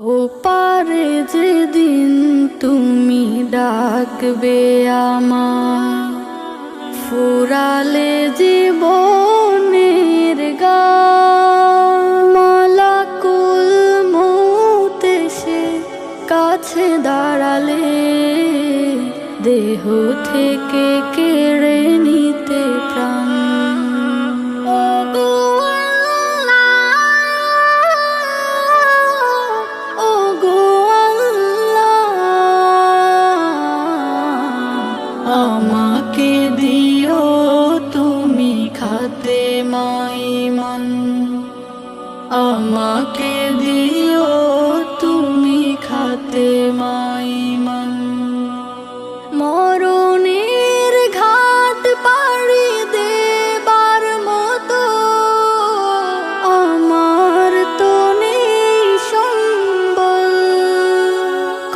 ও পারে যেদিন তুমি ডাকবে আমায়, ফুরালে জীবনের গান, মালাকুল মউত এসে কাছে দাঁড়ালে, দেহ থেকে কেড়ে নিতে প্রাণ। আমাকে দিও তুমি খাতে মাইমান, আমাকে দিও তুমি খাতে মাইমান। মরণের ঘাট পাড়ি দেবার মতো আমার তো নেই সম্বল,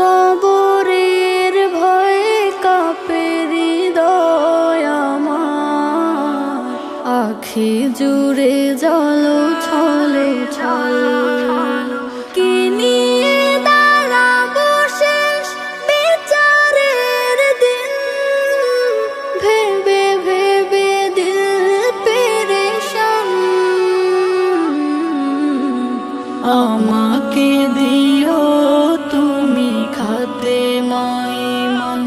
কবরের ভয়ে কাঁপে হৃদয় আমার, আখি জুড়ে জল ছল ছল। কি নিয়ে দাঁড়াবো শেষ বিচারের দিন, ভেবে ভেবে দিল পেরেশান। আমাকে দিও তুমি খাতে মাইমান,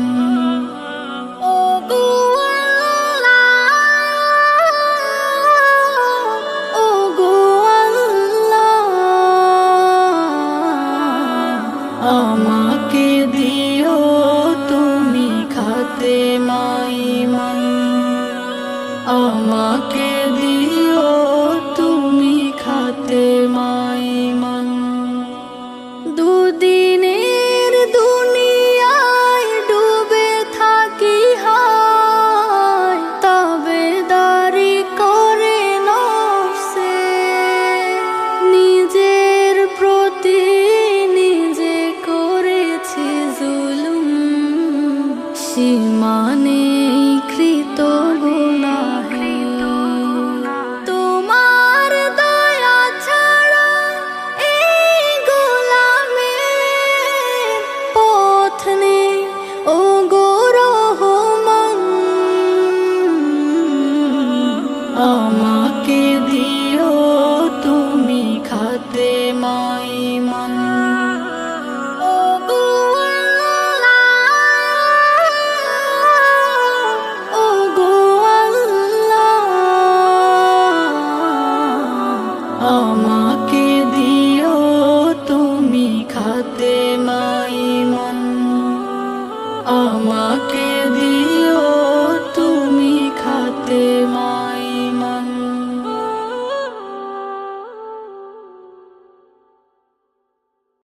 আমাকে দিও তুমি খাতে মাইমান, আমাকে দিও তুমি খাতে মাইমান। দুদিনের দুনিয়ায় ডুবে থাকি হায়, তবে দাড়ি করে নফসে নিজের প্রতি নিজে করেছি জুলুম, সীমানে কৃত গুনাহে। তোমার দয়া ছাড়া এই গোলামের পথ নেই ও গো রহমান। আমাকে দিও তুমি খাতে মাইমান, আমাকে দিও তুমি খাতে